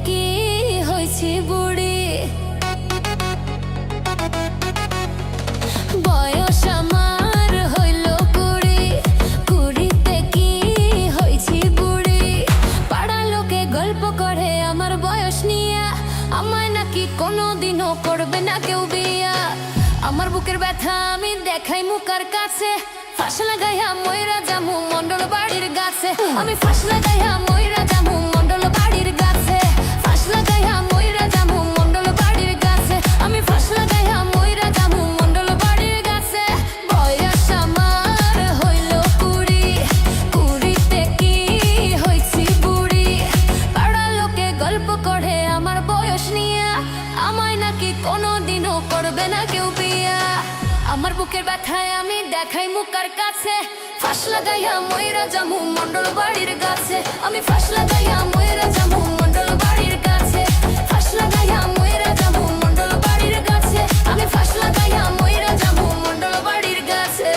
কি হয়েছি বুড়ি, বয়স আমার হইল কুড়ি, কুড়িতে কি হয়েছি বুড়ি। পাড়ার লোকে গল্প করে আমার বয়স নিয়া, আমায় নাকি কোনোদিনও করবে না কেউ বিয়া। আমার বুকের ব্যথা আমি দেখাই মুকার কাছে, ফাঁস লাগাইয়া ময়রা জামু মন্ডল বাড়ির গাছে। আমি ফাঁস লাগাইয়া ময়রা জামু মন্ডল বাড়ির গাছে, ফাঁস লাগাইয়া ময়রা জামু মন্ডল বাড়ির গাছে। আমি ফাঁস লাগাইয়া ময়রা জামু মন্ডল বাড়ির গাছে। বয়স আমার হইল কুড়ি, কুড়িতে কি হইছি বুড়ি। পাড়ার লোকে গল্প করে আমার বয়স নিয়া, আমায় নাকি কোনোদিনও করবে না কেউ বিয়া। আমার বুকের ব্যথায় আমি দেখাই মুকার কাছে, ফাঁস লাগাইয়া ময়রা জামু মন্ডল বাড়ির গাছে। আমি ফাঁস লাগাইয়া ময়রা জামু মন্ডল বাড়ির গাছে, ফাঁস লাগাইয়া ময়রা জামু মন্ডল বাড়ির গাছে। আমি ফাঁস লাগাইয়া ময়রা জামু মন্ডল বাড়ির গাছে।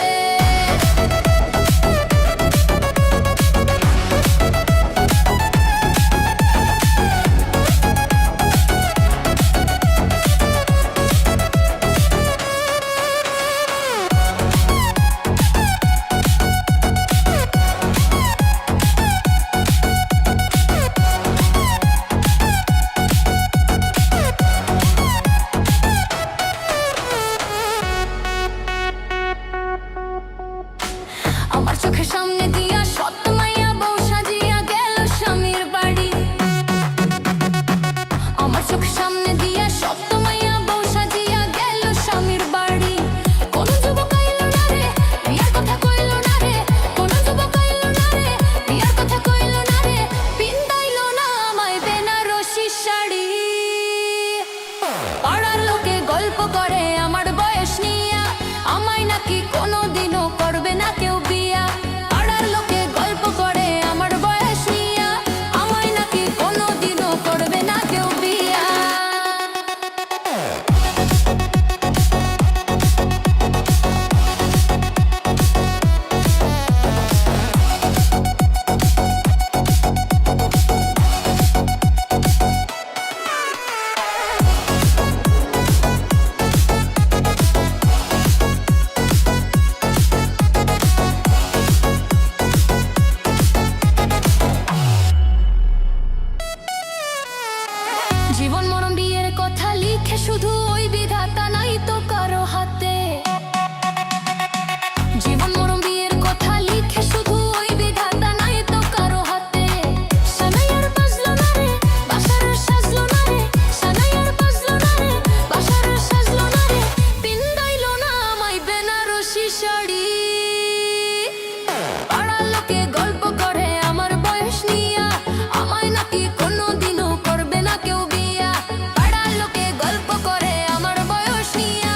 আমার চোখের সামনে দিয়া সৎ মাইয়া বউ সাজিয়া গেল স্বামীর বাড়ি। আমার চোখের সামনে দিয়া সৎ মাইয়া বউ সাজিয়া গেল স্বামীর বাড়ি। কোন যুবক আইল না রে, বিয়ার কথা কইল না রে, কোন যুবক আইল না রে, বিয়ার কথা কইল না রে, পিন্দাইল না আমায় বেনারসি শাড়ি। পাড়ার লোকে গল্প করে আমার বয়স নিয়া, আমায় নাকি কোনোদিনও করবে না কেউ বিয়া। পাড়ার লোকে গল্প করে আমার বয়স নিয়া, আমায় নাকি কোনোদিনও করবে না কেউ বিয়া। জীবন মরণ বিয়ের কথা লিখে শুধু ওই বিধাতা, নাই তো কারো হাতে। জীবন মরণ বিয়ের কথা লিখে শুধু ওই বিধাতা, নাই তো কারো হাতে। সানাই আর বাজলো না রে, বাসার সাজলো না রে, সানাই আর বাজলো না রে, বাসার সাজলো না রে, পিন্দাইলো না আমায় বেনারসি শাড়ি। পাড়ার লোকে গল্প করে আমার বয়স নিয়া, আমায় নাকি কোনোদিনও করবে না কেউ বিয়া। পাড়ার লোকে গল্প করে আমার বয়স নিয়া,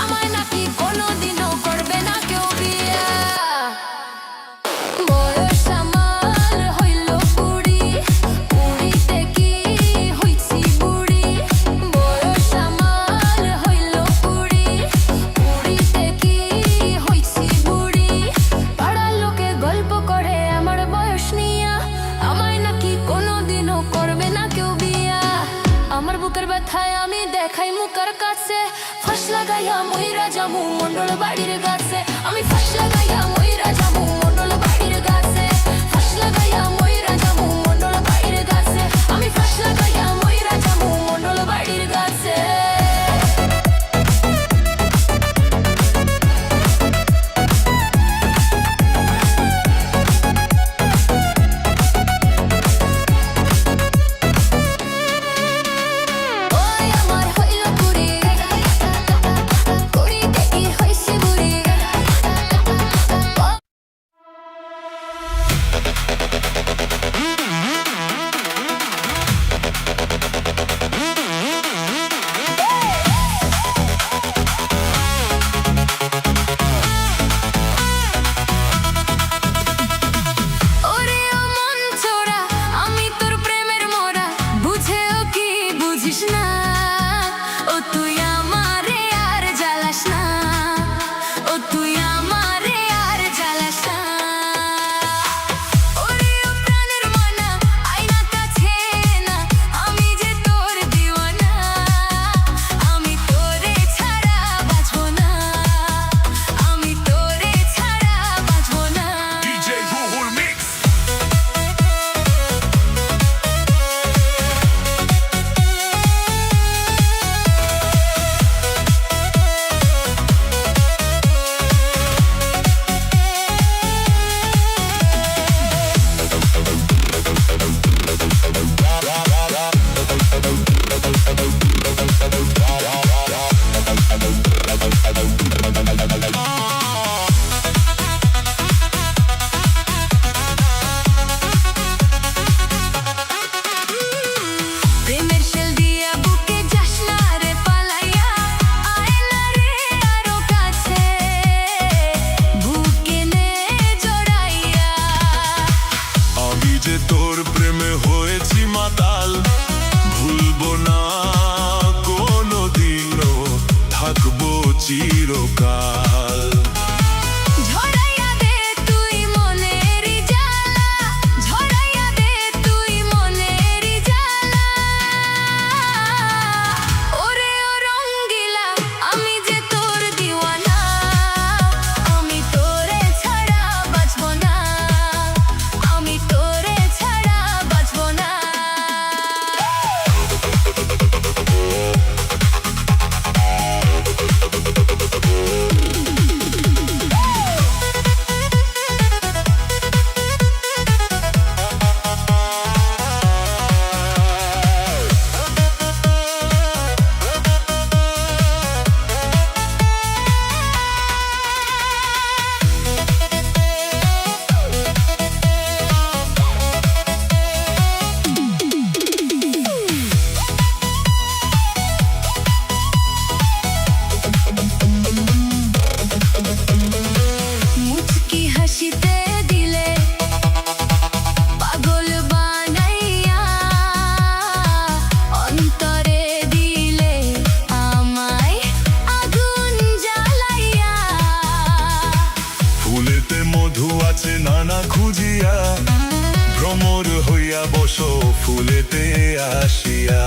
আমায় নাকি কোনোদিনও করবে না কেউ বিয়া। বয়স আমার হইল কুড়ি, কুড়িতে কি হইছি বুড়ি। বয়স আমার হইল কুড়ি, কুড়িতে কি হইছি বুড়ি। পাড়ার লোকে গল্প করে আমার বয়স নিয়া, আমায় নাকি কোনোদিনও করবে না কেউ বিয়া। আমার বুকের ব্যথায় আমি দেখাই মুকার কাছে, ফাঁস লাগাইয়া ময়রা জামু মন্ডল বাড়ির গাছে। আমি ফাঁস লাগাইয়া ময়রা জামু মন্ডল বাড়ির গাছে, ফাঁস লাগাইয়া ময়রা জামু মন্ডল বাড়ির গাছে। আমি ফাঁস লাগাইয়া ময়রা জামু মন্ডল বাড়ির গাছে। ওই আমার হইল কুড়ি, কুড়িতে কি হইছি বুড়ি। বসো ফুলেতে আসিয়া।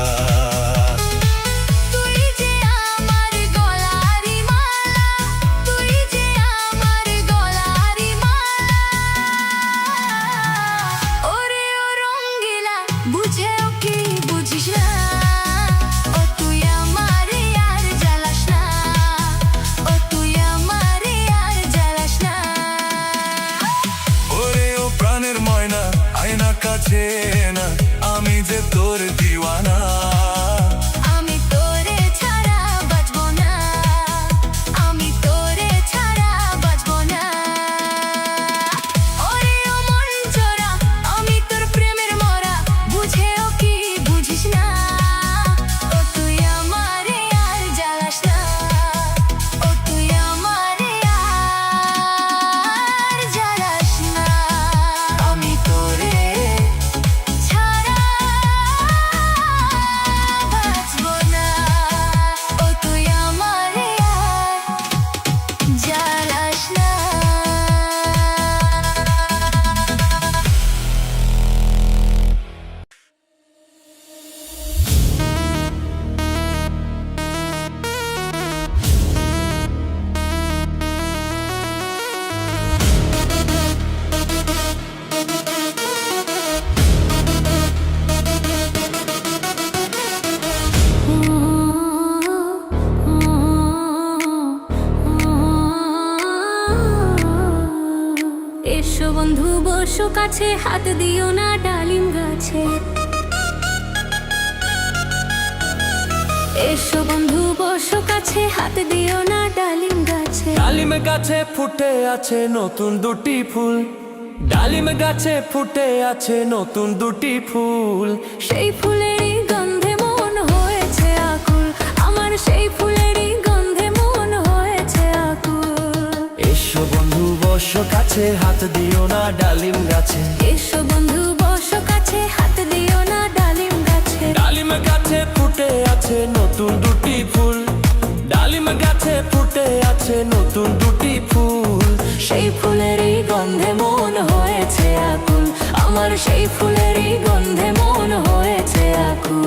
তুই যে আমার গলারি মালা, তুই যে আমার গলারি মালা। ওরে ও রঙ্গিলা বুঝেও কি বুঝিস না, ও তুই আমারে আর জ্বালাস না, ও তুই আমারে আর জ্বালাস না। ওরে ও প্রাণের ময়না আয়না কাছে না, আমি যে তোর দিওয়ানা। আমি তোরে ছাড়া বাঁচবো না, আমি তোরে ছাড়া বাঁচবো না। ওরে ও মন চোরা আমি তোর প্রেমের মরা, বুঝেও কি বুঝিস না, ও তুই আমারে আর জ্বালাস না, ও তুই আমারে আর জ্বালাস না। আমি তোরে ছাড়া বাঁচবো না, ও তুই আমারে আর জ্বালাস না। এসো বন্ধু বসো কাছে, হাত দিও না ডালিম গাছে। এসো বন্ধু বসো কাছে, হাত দিও না ডালিম গাছে। ডালিম গাছে ফুটে আছে নতুন দুটি ফুল, ডালিম গাছে ফুটে আছে নতুন দুটি ফুল। সেই ফুলেরই গন্ধে মন হয়েছে আকুল, আমার সেই ফুলেরই গন্ধে মন হয়েছে আকুল। এসো বন্ধু বসো কাছে, হাত দিও না ডালিম গাছে। এসো বন্ধু বসো কাছে, হাত দিও না ডালিম গাছে। ডালিম গাছে ফুটে আছে নতুন দুটি ফুল, ডালিম গাছে ফুটে আছে নতুন দুটি ফুল। সেই ফুলেরই গন্ধে মন হয়েছে আকুল, আমার সেই ফুলেরই গন্ধে মন হয়েছে আকুল।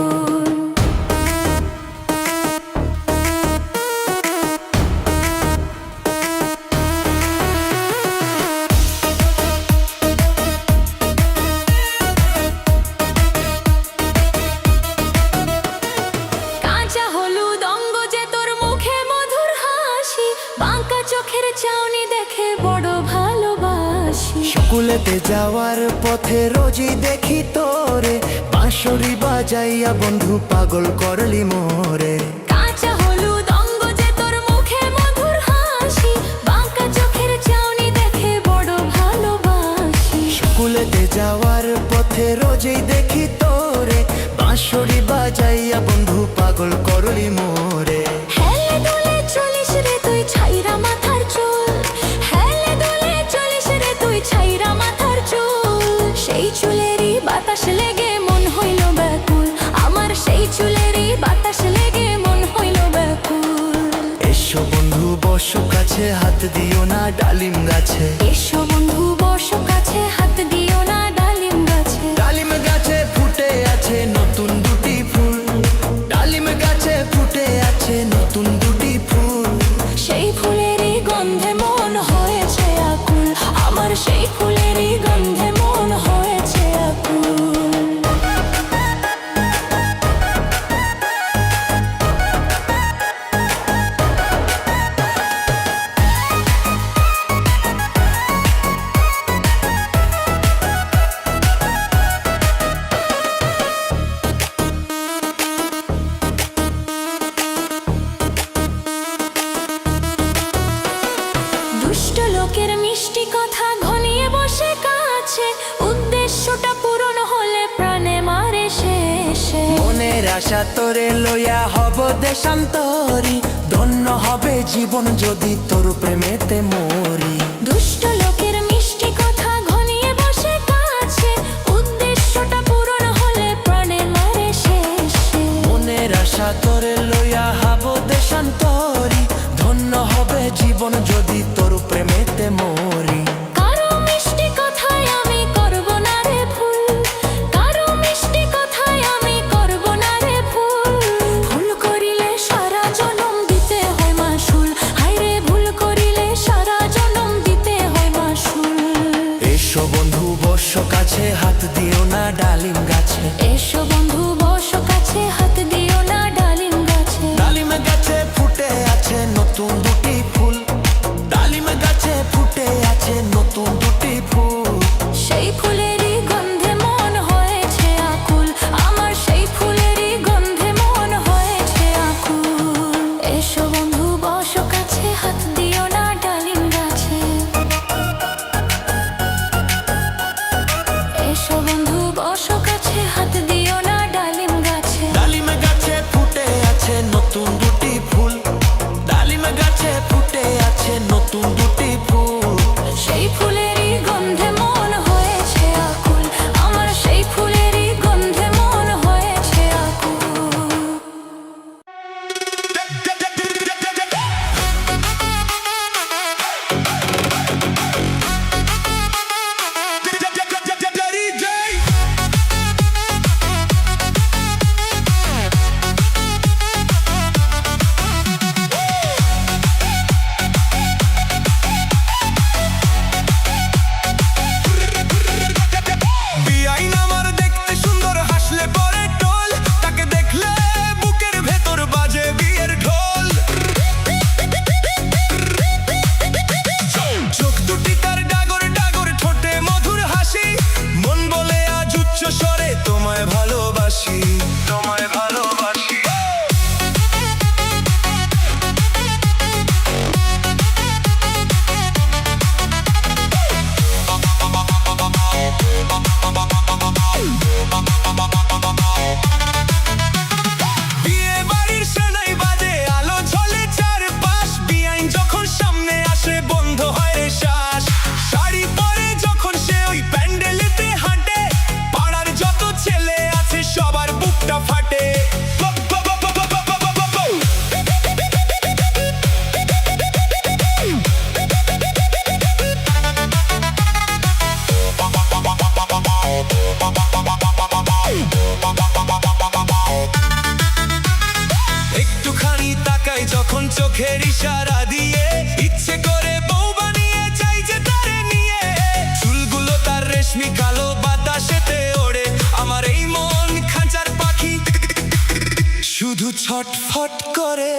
কাঁচা হলুদ অঙ্গ যে তোর মুখে মধুর হাসি, বাঁকা চোখের চাউনি দেখে বড় ভালোবাসি। স্কুলেতে যাওয়ার পথে রোজই দেখি তোরে, বাঁশরি বাজাইয়া বন্ধু পাগল করলি মোরে। কাঁচা হলুদ অঙ্গ যে তোর মুখে মধুর হাসি, বাঁকা চোখের চাউনি দেখে বড় ভালোবাসি। স্কুলেতে যাওয়ার পথে রোজই দেখি তোরে, বাঁশরি বাজাইয়া বন্ধু পাগল করলি মোরে। হেলে দুলে চলিস রে তুই ছাইরা মাথার চুল, হেলে দুলে চলিস রে তুই ছাইরা মাথার চুল। সেই চুলেরই বাতাস লেগে মন হইল ব্যাকুল, আমার সেই চুলেরই বাতাস লেগে মন হইল ব্যাকুল। এসো বন্ধু বসো কাছে, হাত দিও না ডালিম গাছে। এসো বন্ধু বসো কাছে, হাত দিও না ডালিম গাছে। ডালিম গাছে ফুটে আছে নতুন দুটি ফুল, ডালিম গাছে ফুটে আছে নতুন দুটি ফুল। সেই ফুলেরই গন্ধে মন হয়েছে আকুল, আমার সেই ফুলেরই গন্ধে মন হয়েছে আকুল। দুষ্ট লোকের মিষ্টি কথা ঘনিয়ে বসে কাছে, উদ্দেশ্যটা পূরণ হলে প্রাণে মারে শেষে। মনের আশা তোরে লইয়া হব দেশান্তরী, ধন্য হবে জীবন যদি তোর প্রেমেতে মরি। দুষ্ট লোকের মিষ্টি কথা ঘনিয়ে বসে কাছে, উদ্দেশ্যটা পূরণ হলে প্রাণে মারে শেষে। মনের আশা তোরে লইয়া হব দেশান্তরী, ধন্য হবে জীবন যদি তোর প্রেমেতে মরি। কারো মিষ্টি কথায় আমি করব না রে ভুল, কারো ডালিম গাছে। এসো বন্ধু বসো কাছে, হাত দিও না ডালিম গাছে। ডালিম গাছে ফুটে আছে নতুন দুটি ফুল, ডালিম গাছে ফুটে আছে নতুন দুটি ফুল। সেই ফুলেরই গন্ধে মন হয়েছে আকুল, আমার সেই ফুলেরই গন্ধে মন হয়েছে আকুল। এসো বন্ধু বসো কাছে, হাত দিও না ডালিম গাছে। এসো বন্ধু বসো কাছে, হাত দিও না ডালিম গাছে। ডালিম গাছে ফুটে আছে নতুন দুটি ফুল, ডালিম গাছে ফুটে আছে নতুন দুটি ফুল। সেই ফুলেরই গন্ধে মন হয়েছে আকুল, আমার সেই ফুলেরই গন্ধে মন হয়েছে আকুল। বিয়াইন আমার দেখতে সুন্দর, হাসলে পরে টোল, তাকে দেখলে বুকের ভেতর বাজে বিয়ের ঢোল। চোখ দুটি তার ডাগর ডাগর, ঠোঁটে মধুর হাসি, মন বলে আজ উচ্চ স্বরে তোমায় ভালোবাসি, তোমায় ভালোবাসি। বিয়ে বাড়ির সেনাই বাজে, আলো ঝলে চারপাশ, বিয়াইন যখন সামনে আসে বন্ধ হয় রে শ্বাস। শাড়ি পরে যখন সে ওই প্যান্ডেলেতে হাঁটে, পাড়ার যত ছেলে আছে সবার বুকটা ফাটে। একটুখানি তাকাই যখন চোখের ইশারা দিয়ে, ইচ্ছে করে বউ বানিয়ে যাই যে তারে নিয়ে। চুলগুলো তার রেশমি কালো, বাতাসেতে ওড়ে, আমার এই মন খাঁচার পাখি শুধু ছটফট করে।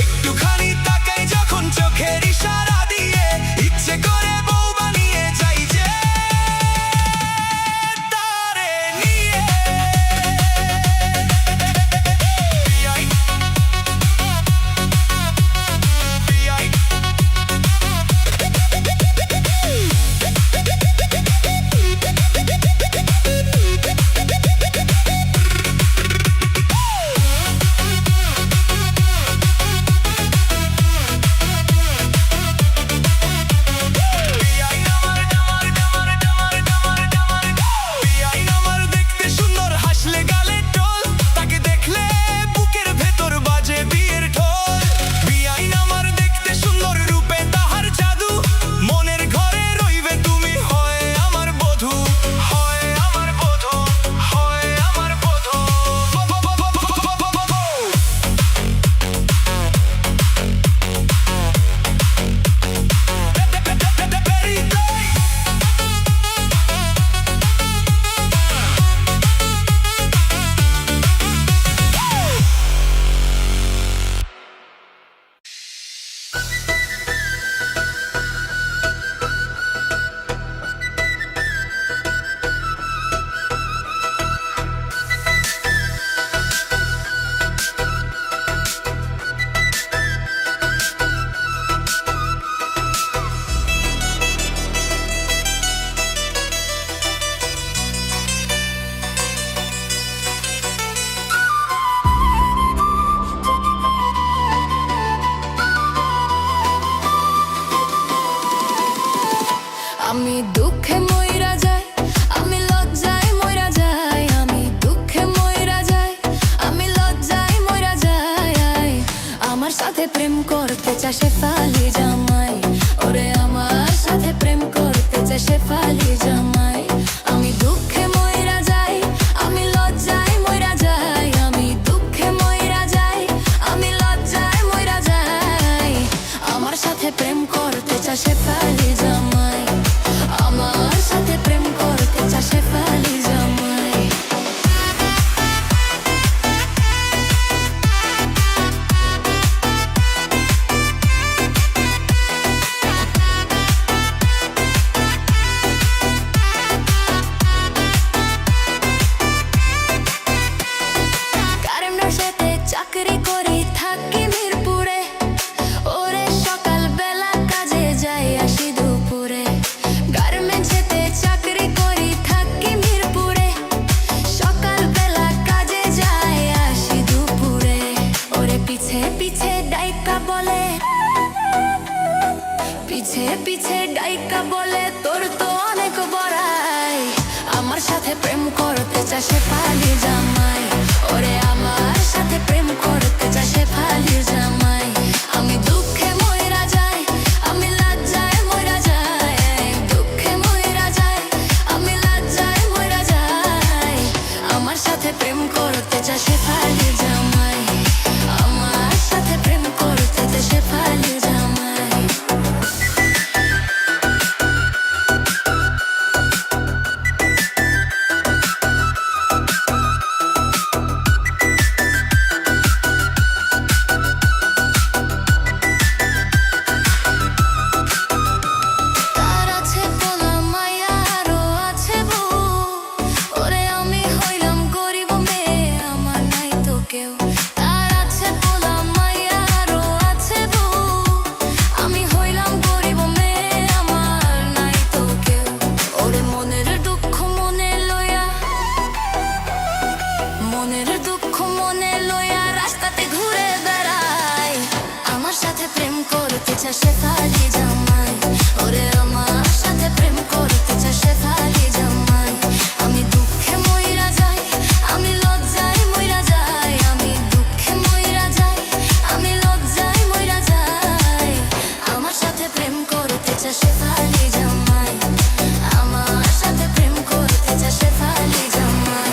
একটুখানি তাকাই যখন চোখের ইশারা দিয়ে, ইচ্ছে করে বউ বানিয়ে যাই যে তারে নিয়ে। বিয়াইন, বিয়াইন, বিয়াইন আমার ডামার ডামার ডামার ডামার ডামার। বিয়াইন আমার দেখতে সুন্দর, হাসলে গালে টোল, তাকে দেখলে বুকের ভেতর বাজে বিয়ের ঢোল। বিয়াইন আমার দেখতে সুন্দর, রূপে তাহার জাদু, মনের ঘরে রইবে তুমি, হয় আমার বধূ, হয় আমার বধূ, হয় আমার বধূ। আমি দুঃখে মইরা যাই, আমি লজ্জায় মইরা যাই, আমি দুঃখে মইরা যাই, আমি লজ্জায় মইরা যাই। আমার সাথে প্রেম করতে চায় শেফালি জামাই, ওরে আমার সাথে প্রেম করতে চায় শেফালি জামাই। আমি দুঃখে মইরা যাই, আমি লজ্জায় মইরা যাই, আমি দুঃখে মইরা যাই, আমি লজ্জায় মইরা যাই। আমার সাথে প্রেম করতে চায় শেফালি জামাই, আমার সাথে প্রেম করতে পিছে পিছে ডাইকা বলে তোর তো অনেক বড়াই, আমার সাথে প্রেম করতে চা সে পালিয়ে জামাই, ওরে আমার সাথে প্রেম করতে চা সে পালিয়ে জামাই। আমি দুঃখে মইরা যাই, আমি লজ্জায় মইরা যাই, দুঃখে মইরা যাই, আমি লজ্জায় মইরা যাই, আমার সাথে প্রেম করতে চা সে পালিয়ে জামাই, আমার সাথে প্রেম করতে চা সে পালিয়ে জামাই। তার আছে পোলা মাইয়া আরো আছে বউ, ওরে আমি হইলাম গরিব মেয়ে আমার নাই তো কেউ। তার আছে পোলা মাইয়া আরো আছে বউ, আমি হইলাম গরিব মেয়ে আমার নাই তো কেউ। ওরে মনের দুঃখ মনে লইয়া, মনের দুঃখ মনে লইয়া রাস্তাতে ঘুরে বেড়াই, আমার সাথে প্রেম করতে চা সে পালিয়ে জামাই, ওরে আমার সাথে প্রেম করতে চা সে পালিয়ে জামাই। আমি দুঃখে মইরা যাই, আমি লজ্জায় মইরা যাই, আমি দুঃখে মইরা যাই, আমি লজ্জায় মইরা যাই, আমার সাথে প্রেম করতে চা সে পালিয়ে জামাই, আমার সাথে প্রেম করতে চা সে পালিয়ে জামাই।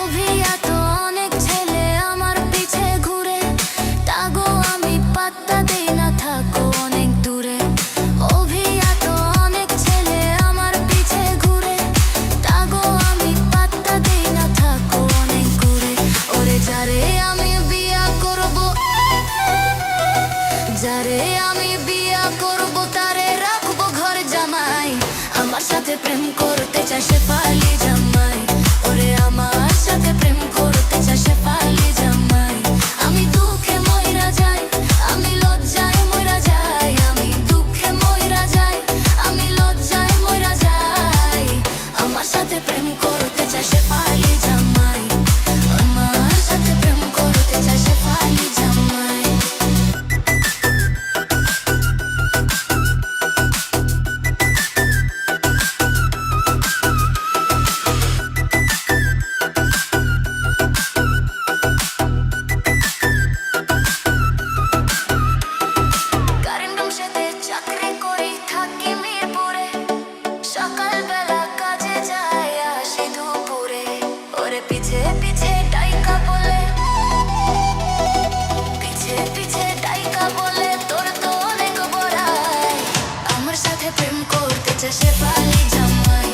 অভিয়াত অনেক ছেলে আমার পিছে ঘুরে, তাগো আমি পাত্তা দেই না থাকো অনেক দূরে। অভিয়াত অনেক ছেলে আমার পিছে ঘুরে, তাগো আমি পাত্তা দেই না থাকো অনেক দূরে। ওরে যারে আমি বিয়া করব, যারে আমি বিয়া করব তারে রাখবো ঘর জামাই, আমার সাথে প্রেম করতে চা সে পালিয়ে জামাই, ওরে আমার সাথে প্রেম করতে চা সে পালিয়ে জামাই। আমি দুঃখে মইরা যাই, আমি লজ্জায় মইরা যাই, আমি দুঃখে মইরা যাই, আমি লজ্জায় মইরা যাই, আমার সাথে প্রেম করতে চা সে পালিয়ে জামাই, আমার সাথে প্রেম করতে চা সে পালিয়ে জামাই। কারেন্টে চাকরি করি থাকি মিরপুরে, সকালবেলা কাজে যাই আসি দুপুরে, ওরে পিছে পিছে ডাইকা বলে, পিছে পিছে ডাইকা বলে তোর তো অনেক বড়াই, আমার সাথে প্রেম করতে চা সে পালিয়ে জামাই,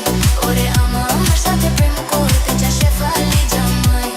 ওরে আমার সাথে প্রেম করতে চা সে পালিয়ে জামাই।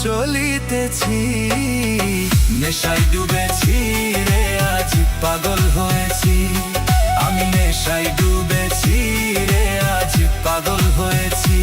চলিতেছি, নেশায় ডুবেছি রে আজ পাগল হয়েছি, আমি নেশায় ডুবেছি রে আজ পাগল হয়েছি।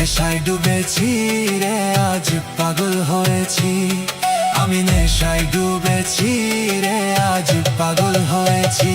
নেশায় ডুবেছি রে আজ পাগল হয়েছি আমি নেশায় ডুবেছি রে আজ পাগল হয়েছি